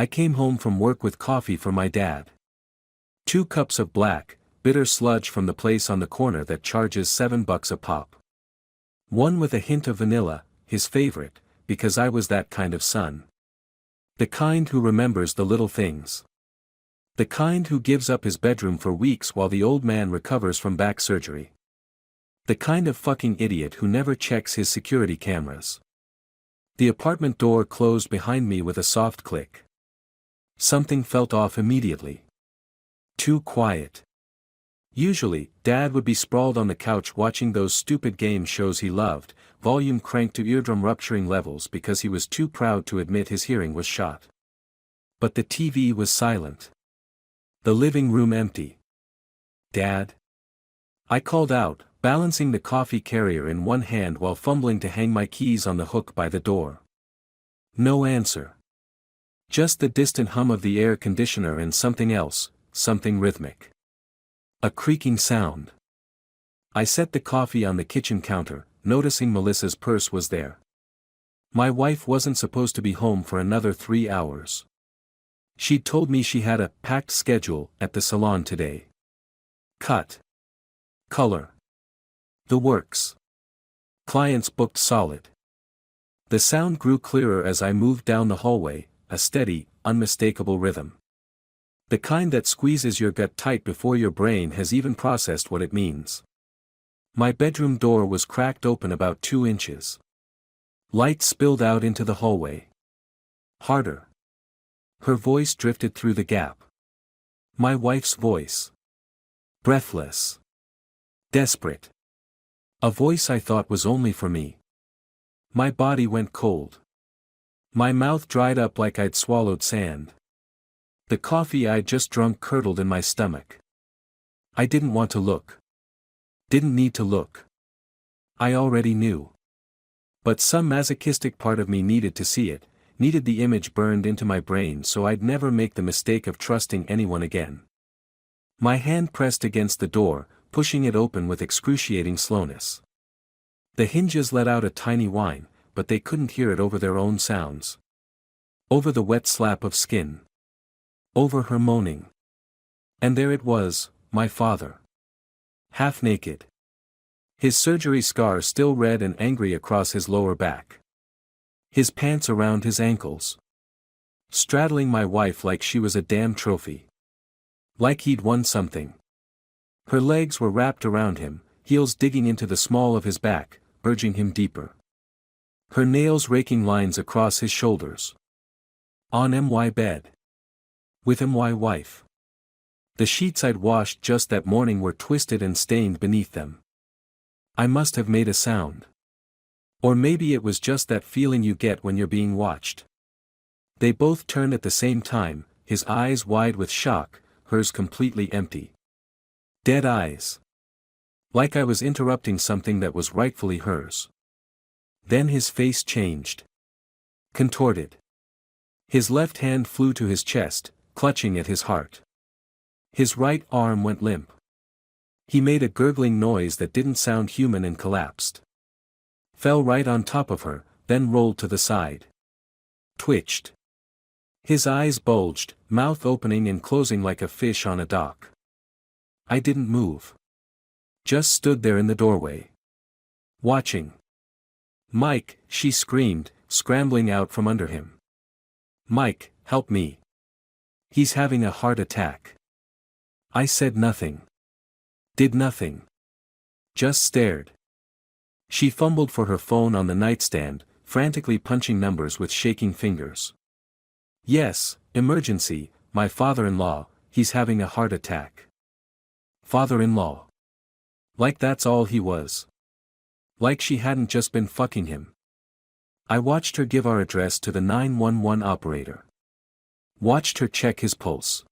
I came home from work with coffee for my dad. 2 cups of black, bitter sludge from the place on the corner that charges $7 a pop. One with a hint of vanilla, his favorite, because I was that kind of son. The kind who remembers the little things. The kind who gives up his bedroom for weeks while the old man recovers from back surgery. The kind of fucking idiot who never checks his security cameras. The apartment door closed behind me with a soft click. Something felt off immediately. Too quiet. Usually, Dad would be sprawled on the couch watching those stupid game shows he loved, volume cranked to eardrum-rupturing levels because he was too proud to admit his hearing was shot. But the TV was silent. The living room empty. "Dad?" I called out, balancing the coffee carrier in one hand while fumbling to hang my keys on the hook by the door. No answer. Just the distant hum of the air conditioner and something else, something rhythmic. A creaking sound. I set the coffee on the kitchen counter, noticing Melissa's purse was there. My wife wasn't supposed to be home for another 3 hours. She'd told me she had a packed schedule at the salon today. Cut. Color. The works. Clients booked solid. The sound grew clearer as I moved down the hallway, a steady, unmistakable rhythm. The kind that squeezes your gut tight before your brain has even processed what it means. My bedroom door was cracked open about 2 inches. Light spilled out into the hallway. Harder. Her voice drifted through the gap. My wife's voice. Breathless. Desperate. A voice I thought was only for me. My body went cold. My mouth dried up like I'd swallowed sand. The coffee I'd just drunk curdled in my stomach. I didn't want to look. Didn't need to look. I already knew. But some masochistic part of me needed to see it, needed the image burned into my brain so I'd never make the mistake of trusting anyone again. My hand pressed against the door, pushing it open with excruciating slowness. The hinges let out a tiny whine, but they couldn't hear it over their own sounds. Over the wet slap of skin. Over her moaning. And there it was, my father. Half naked. His surgery scar still red and angry across his lower back. His pants around his ankles. Straddling my wife like she was a damn trophy. Like he'd won something. Her legs were wrapped around him, heels digging into the small of his back, urging him deeper. Her nails raking lines across his shoulders. On my bed. With my wife. The sheets I'd washed just that morning were twisted and stained beneath them. I must have made a sound. Or maybe it was just that feeling you get when you're being watched. They both turned at the same time, his eyes wide with shock, hers completely empty. Dead eyes. Like I was interrupting something that was rightfully hers. Then his face changed. Contorted. His left hand flew to his chest, clutching at his heart. His right arm went limp. He made a gurgling noise that didn't sound human and collapsed. Fell right on top of her, then rolled to the side. Twitched. His eyes bulged, mouth opening and closing like a fish on a dock. I didn't move. Just stood there in the doorway. Watching. "Mike," she screamed, scrambling out from under him. "Mike, help me. He's having a heart attack." I said nothing. Did nothing. Just stared. She fumbled for her phone on the nightstand, frantically punching numbers with shaking fingers. "Yes, emergency, my father-in-law, he's having a heart attack." Father-in-law. Like that's all he was. Like she hadn't just been fucking him. I watched her give our address to the 911 operator. Watched her check his pulse.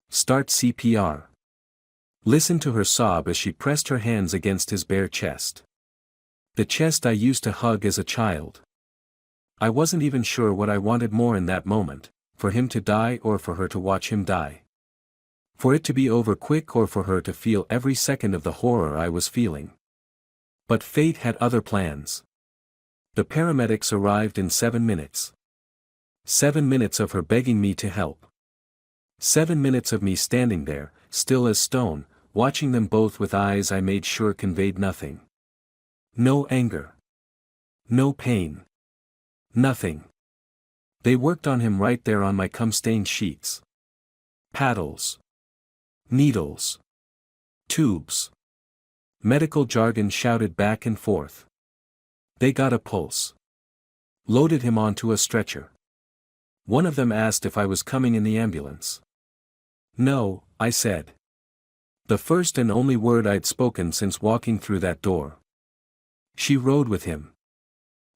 Start CPR. Listened to her sob as she pressed her hands against his bare chest. The chest I used to hug as a child. I wasn't even sure what I wanted more in that moment, for him to die or for her to watch him die. For it to be over quick or for her to feel every second of the horror I was feeling. But fate had other plans. The paramedics arrived in 7 minutes. 7 minutes of her begging me to help. 7 minutes of me standing there, still as stone, watching them both with eyes I made sure conveyed nothing. No anger. No pain. Nothing. They worked on him right there on my cum-stained sheets. Paddles. Needles. Tubes. Medical jargon shouted back and forth. They got a pulse. Loaded him onto a stretcher. One of them asked if I was coming in the ambulance. No, I said. The first and only word I'd spoken since walking through that door. She rode with him.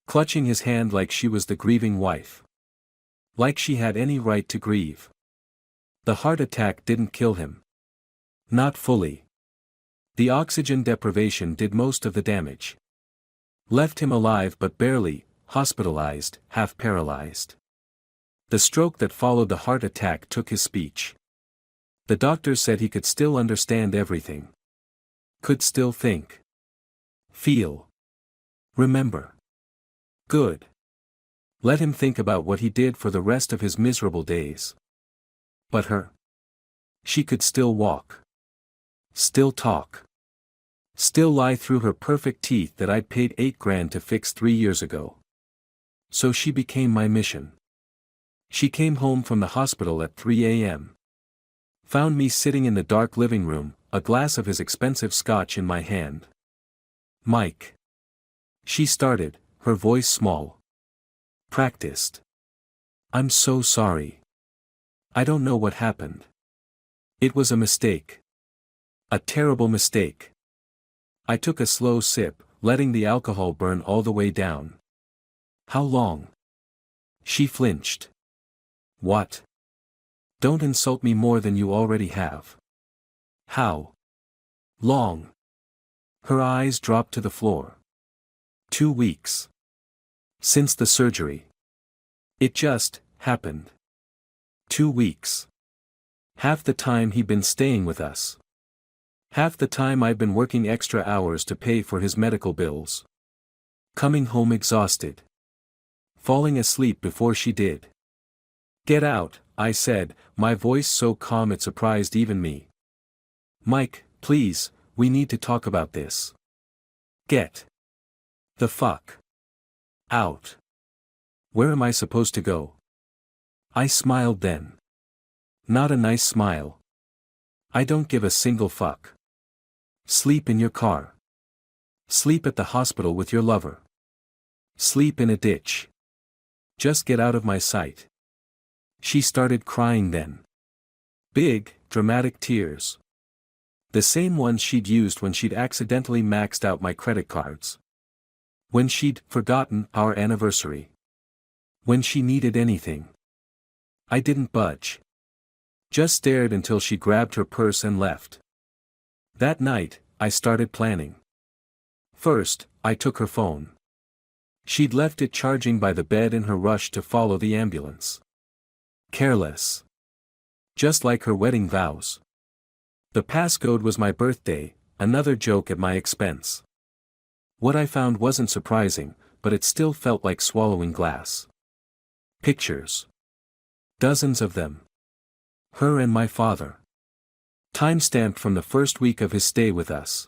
Clutching his hand like she was the grieving wife. Like she had any right to grieve. The heart attack didn't kill him. Not fully. The oxygen deprivation did most of the damage. Left him alive but barely, hospitalized, half paralyzed. The stroke that followed the heart attack took his speech. The doctors said he could still understand everything. Could still think. Feel. Remember. Good. Let him think about what he did for the rest of his miserable days. But her. She could still walk. Still talk. Still lie through her perfect teeth that I'd paid $8,000 to fix 3 years ago. So she became my mission. She came home from the hospital at 3 a.m. Found me sitting in the dark living room, a glass of his expensive scotch in my hand. Mike. She started, her voice small. Practiced. I'm so sorry. I don't know what happened. It was a mistake. A terrible mistake. I took a slow sip, letting the alcohol burn all the way down. How long? She flinched. What? Don't insult me more than you already have. How long? Her eyes dropped to the floor. 2 weeks. Since the surgery. It just happened. 2 weeks. Half the time he'd been staying with us. Half the time I'd been working extra hours to pay for his medical bills. Coming home exhausted. Falling asleep before she did. Get out, I said, my voice so calm it surprised even me. Mike, please, we need to talk about this. Get the fuck out. Where am I supposed to go? I smiled then. Not a nice smile. I don't give a single fuck. Sleep in your car. Sleep at the hospital with your lover. Sleep in a ditch. Just get out of my sight. She started crying then. Big, dramatic tears. The same ones she'd used when she'd accidentally maxed out my credit cards. When she'd forgotten our anniversary. When she needed anything. I didn't budge. Just stared until she grabbed her purse and left. That night, I started planning. First, I took her phone. She'd left it charging by the bed in her rush to follow the ambulance. Careless. Just like her wedding vows. The passcode was my birthday, another joke at my expense. What I found wasn't surprising, but it still felt like swallowing glass. Pictures. Dozens of them. Her and my father. Time-stamped from the first week of his stay with us.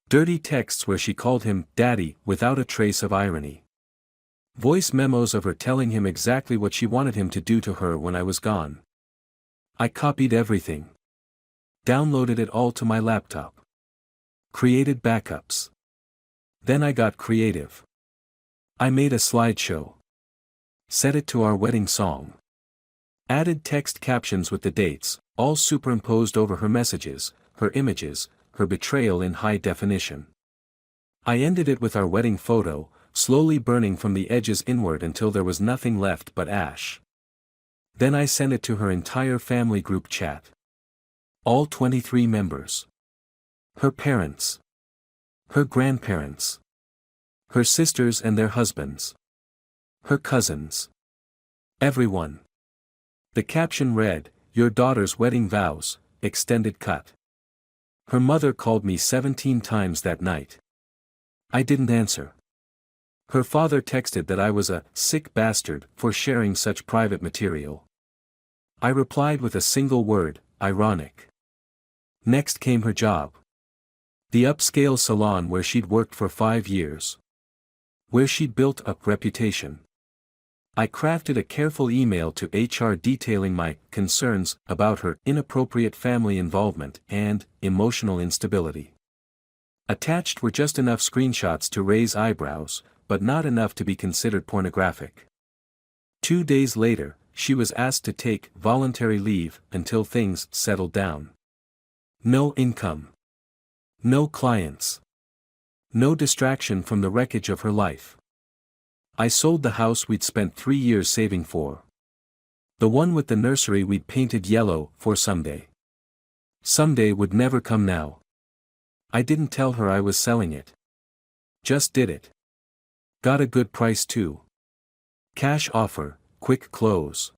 Dirty texts where she called him Daddy without a trace of irony. Voice memos of her telling him exactly what she wanted him to do to her when I was gone. I copied everything. Downloaded it all to my laptop. Created backups. Then I got creative. I made a slideshow. Set it to our wedding song. Added text captions with the dates, all superimposed over her messages, her images, her betrayal in high definition. I ended it with our wedding photo, slowly burning from the edges inward until there was nothing left but ash. Then I sent it to her entire family group chat. All 23 members. Her parents. Her grandparents. Her sisters and their husbands. Her cousins. Everyone. The caption read, "Your daughter's wedding vows, extended cut." Her mother called me 17 times that night. I didn't answer. Her father texted that I was a sick bastard for sharing such private material. I replied with a single word, ironic. Next came her job. The upscale salon where she'd worked for 5 years. Where she'd built a reputation. I crafted a careful email to HR detailing my concerns about her inappropriate family involvement and emotional instability. Attached were just enough screenshots to raise eyebrows, but not enough to be considered pornographic. 2 days later, she was asked to take voluntary leave until things settled down. No income. No clients. No distraction from the wreckage of her life. I sold the house we'd spent 3 years saving for. The one with the nursery we'd painted yellow for someday. Someday would never come now. I didn't tell her I was selling it. Just did it. Got a good price too. Cash offer, quick close.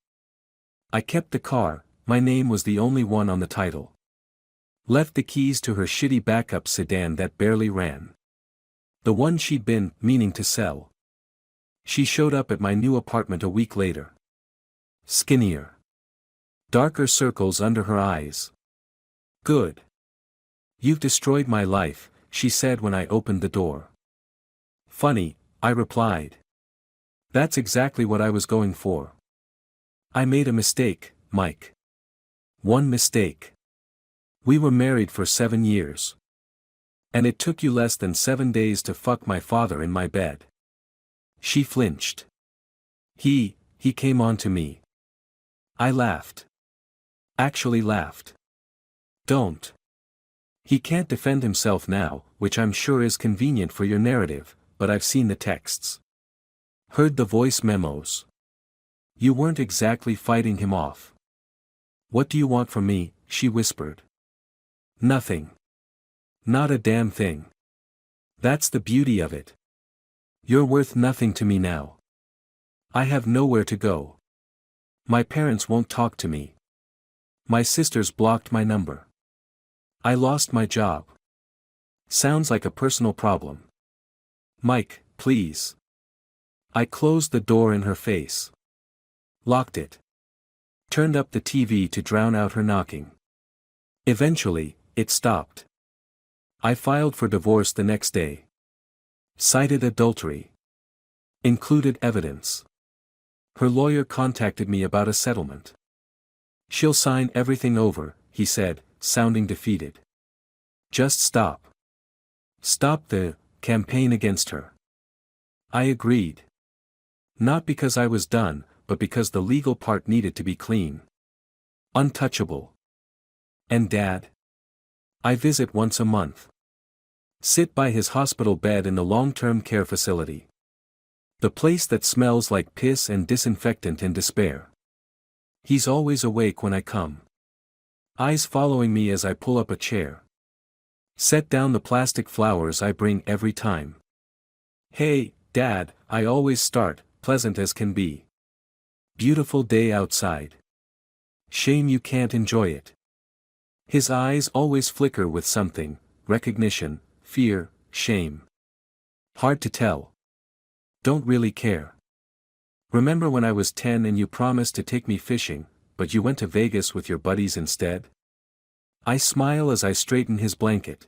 I kept the car, my name was the only one on the title. Left the keys to her shitty backup sedan that barely ran. The one she'd been meaning to sell. She showed up at my new apartment a week later. Skinnier. Darker circles under her eyes. Good. You've destroyed my life, she said when I opened the door. Funny, I replied. That's exactly what I was going for. I made a mistake, Mike. One mistake. We were married for 7 years. And it took you less than 7 days to fuck my father in my bed. She flinched. He came on to me. I laughed. Actually laughed. Don't. He can't defend himself now, which I'm sure is convenient for your narrative, but I've seen the texts. Heard the voice memos. You weren't exactly fighting him off. What do you want from me? She whispered. Nothing. Not a damn thing. That's the beauty of it. You're worth nothing to me now. I have nowhere to go. My parents won't talk to me. My sisters blocked my number. I lost my job. Sounds like a personal problem. Mike, please. I closed the door in her face. Locked it. Turned up the TV to drown out her knocking. Eventually, it stopped. I filed for divorce the next day. Cited adultery. Included evidence. Her lawyer contacted me about a settlement. She'll sign everything over, he said, sounding defeated. Just stop. Stop the campaign against her. I agreed. Not because I was done, but because the legal part needed to be clean. Untouchable. And Dad? I visit once a month. Sit by his hospital bed in the long-term care facility. The place that smells like piss and disinfectant and despair. He's always awake when I come. Eyes following me as I pull up a chair. Set down the plastic flowers I bring every time. Hey, Dad, I always start, pleasant as can be. Beautiful day outside. Shame you can't enjoy it. His eyes always flicker with something, recognition, fear, shame. Hard to tell. Don't really care. Remember when I was 10 and you promised to take me fishing, but you went to Vegas with your buddies instead? I smile as I straighten his blanket.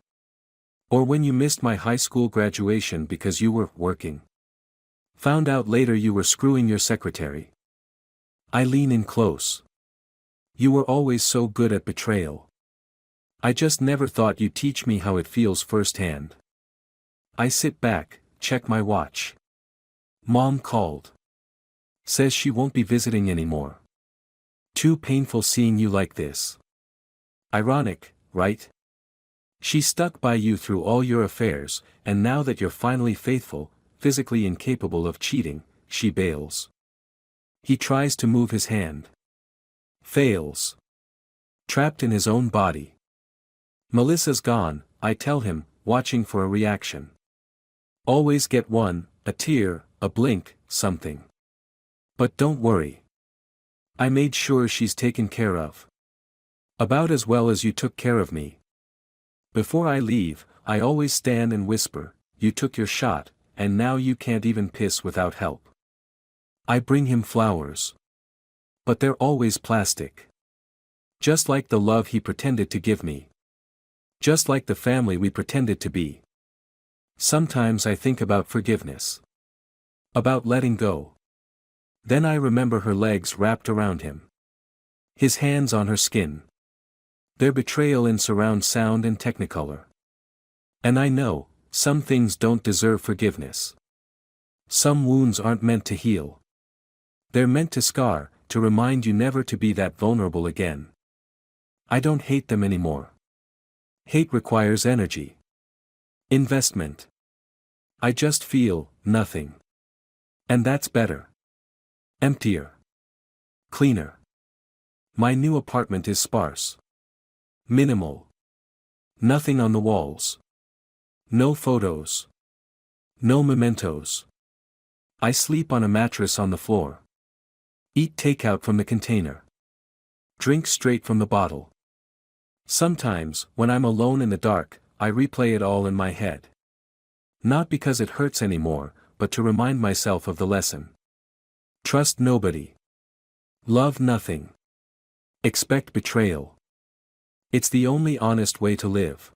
Or when you missed my high school graduation because you were working. Found out later you were screwing your secretary. I lean in close. You were always so good at betrayal. I just never thought you'd teach me how it feels firsthand. I sit back, check my watch. Mom called. Says she won't be visiting anymore. Too painful seeing you like this. Ironic, right? She stuck by you through all your affairs, and now that you're finally faithful, physically incapable of cheating, she bails. He tries to move his hand. Fails. Trapped in his own body. Melissa's gone, I tell him, watching for a reaction. Always get one, a tear, a blink, something. But don't worry. I made sure she's taken care of. About as well as you took care of me. Before I leave, I always stand and whisper, you took your shot, and now you can't even piss without help. I bring him flowers. But they're always plastic. Just like the love he pretended to give me. Just like the family we pretended to be. Sometimes I think about forgiveness. About letting go. Then I remember her legs wrapped around him. His hands on her skin. Their betrayal in surround sound and technicolor. And I know, some things don't deserve forgiveness. Some wounds aren't meant to heal. They're meant to scar, to remind you never to be that vulnerable again. I don't hate them anymore. Hate requires energy. Investment. I just feel nothing. And that's better. Emptier. Cleaner. My new apartment is sparse. Minimal. Nothing on the walls. No photos. No mementos. I sleep on a mattress on the floor. Eat takeout from the container. Drink straight from the bottle. Sometimes, when I'm alone in the dark, I replay it all in my head. Not because it hurts anymore, but to remind myself of the lesson. Trust nobody. Love nothing. Expect betrayal. It's the only honest way to live.